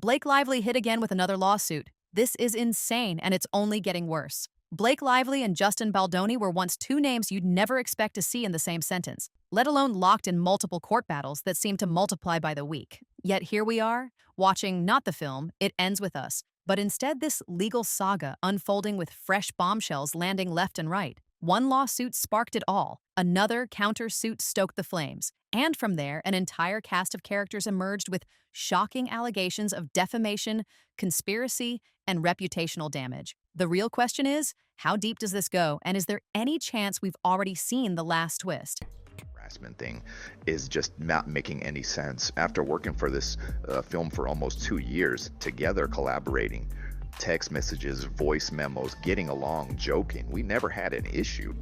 Blake Lively hit again with another lawsuit. This is insane, and it's only getting worse. Blake Lively and Justin Baldoni were once two names you'd never expect to see in the same sentence, let alone locked in multiple court battles that seem to multiply by the week. Yet here we are, watching not the film, It Ends With Us, but instead this legal saga unfolding with fresh bombshells landing left and right. One lawsuit sparked it all, another countersuit stoked the flames, and from there, an entire cast of characters emerged with shocking allegations of defamation, conspiracy, and reputational damage. The real question is, how deep does this go, and is there any chance we've already seen the last twist? Harassment thing is just not making any sense. After working for this film for almost 2 years, together collaborating, text messages, voice memos, getting along, joking, we never had an issue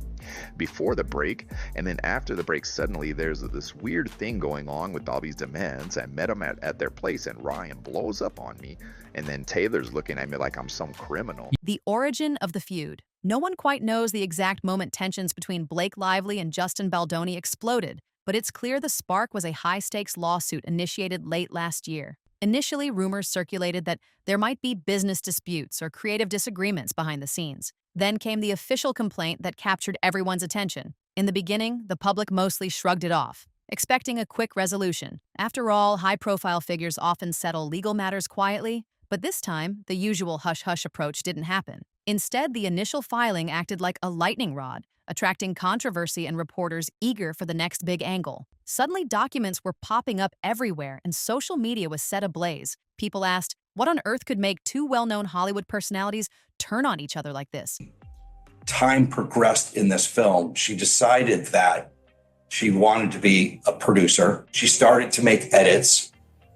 before the break. And then after the break, suddenly there's this weird thing going on with all these demands. I met him at their place, and Ryan blows up on me, and then Taylor's looking at me like I'm some criminal. The origin of the feud. No one quite knows the exact moment tensions between Blake Lively and Justin Baldoni exploded, but it's clear the spark was a high-stakes lawsuit initiated late last year. Initially, rumors circulated that there might be business disputes or creative disagreements behind the scenes. Then came the official complaint that captured everyone's attention. In the beginning, the public mostly shrugged it off, expecting a quick resolution. After all, high-profile figures often settle legal matters quietly, but this time, the usual hush-hush approach didn't happen. Instead, the initial filing acted like a lightning rod, attracting controversy and reporters eager for the next big angle. Suddenly, documents were popping up everywhere, and social media was set ablaze. People asked, what on earth could make two well-known Hollywood personalities turn on each other like this? Time progressed in this film. She decided that she wanted to be a producer. She started to make edits.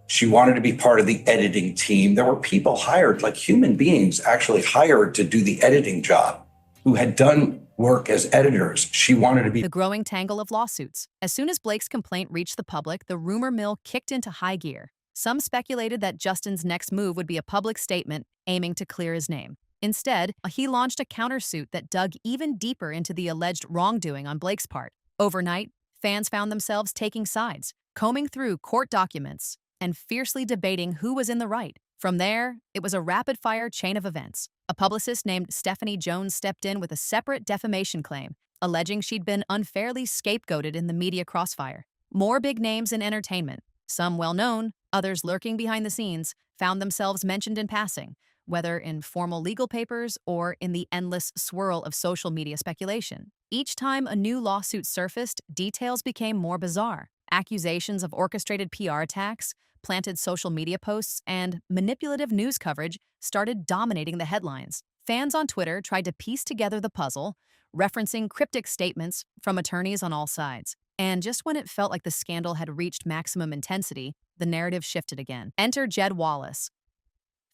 She wanted to be part of the editing team. There were people hired, like human beings actually hired to do the editing job, who had done work as editors. She wanted to be... The growing tangle of lawsuits. As soon as Blake's complaint reached the public, the rumor mill kicked into high gear. Some speculated that Justin's next move would be a public statement aiming to clear his name. Instead, he launched a countersuit that dug even deeper into the alleged wrongdoing on Blake's part. Overnight, fans found themselves taking sides, combing through court documents, and fiercely debating who was in the right. From there, it was a rapid-fire chain of events. A publicist named Stephanie Jones stepped in with a separate defamation claim, alleging she'd been unfairly scapegoated in the media crossfire. More big names in entertainment, some well-known, others lurking behind the scenes, found themselves mentioned in passing, whether in formal legal papers or in the endless swirl of social media speculation. Each time a new lawsuit surfaced, details became more bizarre. Accusations of orchestrated PR attacks, planted social media posts, and manipulative news coverage started dominating the headlines. Fans on Twitter tried to piece together the puzzle, referencing cryptic statements from attorneys on all sides. And just when it felt like the scandal had reached maximum intensity, the narrative shifted again. Enter Jed Wallace.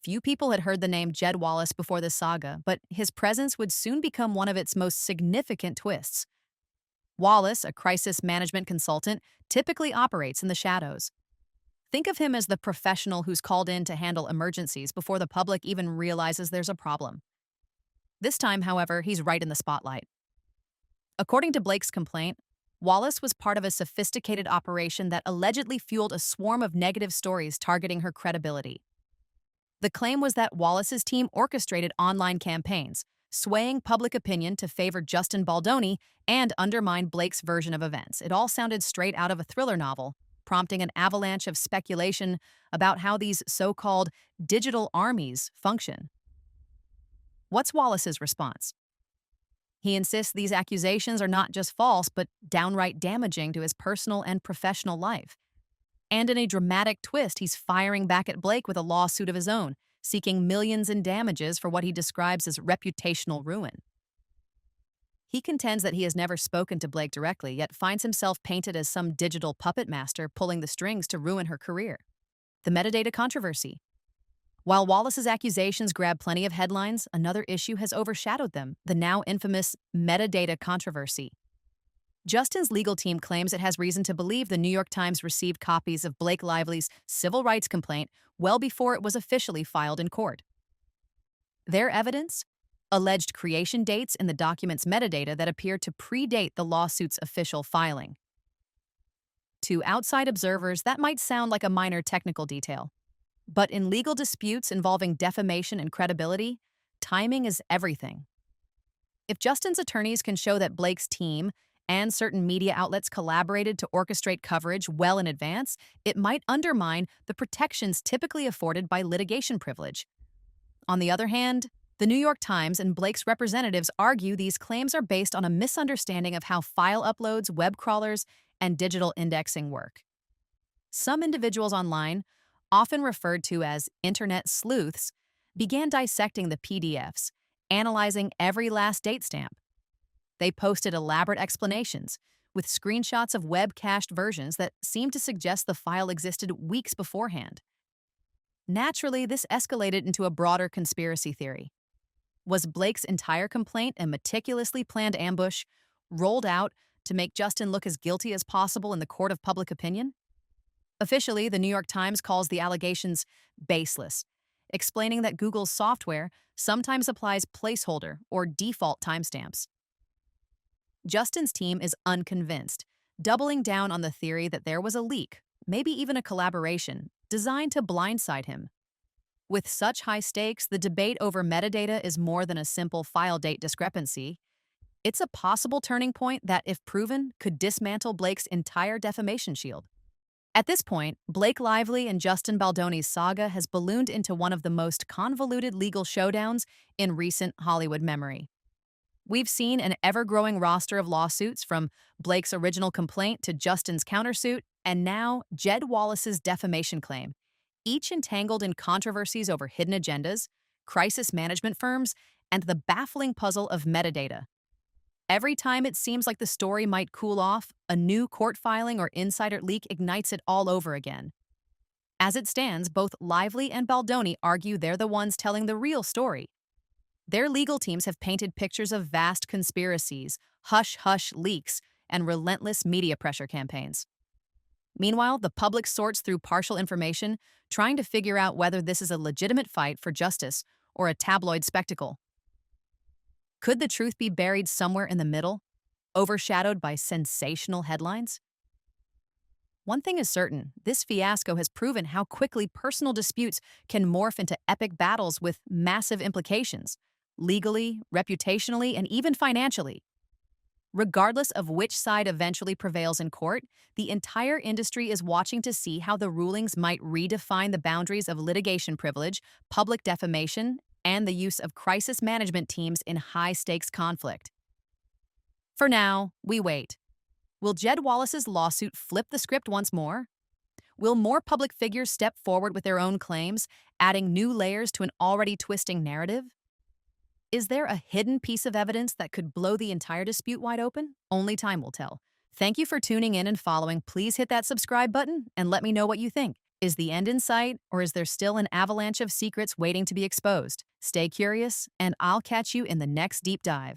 Few people had heard the name Jed Wallace before this saga, but his presence would soon become one of its most significant twists. Wallace, a crisis management consultant, typically operates in the shadows. Think of him as the professional who's called in to handle emergencies before the public even realizes there's a problem. This time, however, he's right in the spotlight. According to Blake's complaint, Wallace was part of a sophisticated operation that allegedly fueled a swarm of negative stories targeting her credibility. The claim was that Wallace's team orchestrated online campaigns, swaying public opinion to favor Justin Baldoni and undermine Blake's version of events. It all sounded straight out of a thriller novel, prompting an avalanche of speculation about how these so-called digital armies function. What's Wallace's response? He insists these accusations are not just false, but downright damaging to his personal and professional life. And in a dramatic twist, he's firing back at Blake with a lawsuit of his own, seeking millions in damages for what he describes as reputational ruin. He contends that he has never spoken to Blake directly, yet finds himself painted as some digital puppet master pulling the strings to ruin her career. The metadata controversy. While Wallace's accusations grab plenty of headlines, another issue has overshadowed them, the now infamous metadata controversy. Justin's legal team claims it has reason to believe the New York Times received copies of Blake Lively's civil rights complaint well before it was officially filed in court. Their evidence? Alleged creation dates in the document's metadata that appear to predate the lawsuit's official filing. To outside observers, that might sound like a minor technical detail. But in legal disputes involving defamation and credibility, timing is everything. If Justin's attorneys can show that Blake's team and certain media outlets collaborated to orchestrate coverage well in advance, it might undermine the protections typically afforded by litigation privilege. On the other hand, the New York Times and Blake's representatives argue these claims are based on a misunderstanding of how file uploads, web crawlers, and digital indexing work. Some individuals online, often referred to as internet sleuths, began dissecting the PDFs, analyzing every last date stamp. They posted elaborate explanations with screenshots of web-cached versions that seemed to suggest the file existed weeks beforehand. Naturally, this escalated into a broader conspiracy theory. Was Blake's entire complaint a meticulously planned ambush, rolled out to make Justin look as guilty as possible in the court of public opinion? Officially, the New York Times calls the allegations baseless, explaining that Google's software sometimes applies placeholder or default timestamps. Justin's team is unconvinced, doubling down on the theory that there was a leak, maybe even a collaboration, designed to blindside him. With such high stakes, the debate over metadata is more than a simple file date discrepancy. It's a possible turning point that, if proven, could dismantle Blake's entire defamation shield. At this point, Blake Lively and Justin Baldoni's saga has ballooned into one of the most convoluted legal showdowns in recent Hollywood memory. We've seen an ever-growing roster of lawsuits, from Blake's original complaint to Justin's countersuit, and now Jed Wallace's defamation claim, each entangled in controversies over hidden agendas, crisis management firms, and the baffling puzzle of metadata. Every time it seems like the story might cool off, a new court filing or insider leak ignites it all over again. As it stands, both Lively and Baldoni argue they're the ones telling the real story. Their legal teams have painted pictures of vast conspiracies, hush-hush leaks, and relentless media pressure campaigns. Meanwhile, the public sorts through partial information, trying to figure out whether this is a legitimate fight for justice or a tabloid spectacle. Could the truth be buried somewhere in the middle, overshadowed by sensational headlines? One thing is certain, this fiasco has proven how quickly personal disputes can morph into epic battles with massive implications, legally, reputationally, and even financially. Regardless of which side eventually prevails in court, the entire industry is watching to see how the rulings might redefine the boundaries of litigation privilege, public defamation, and the use of crisis management teams in high-stakes conflict. For now, we wait. Will Jed Wallace's lawsuit flip the script once more? Will more public figures step forward with their own claims, adding new layers to an already twisting narrative? Is there a hidden piece of evidence that could blow the entire dispute wide open? Only time will tell. Thank you for tuning in and following. Please hit that subscribe button and let me know what you think. Is the end in sight, or is there still an avalanche of secrets waiting to be exposed? Stay curious, and I'll catch you in the next deep dive.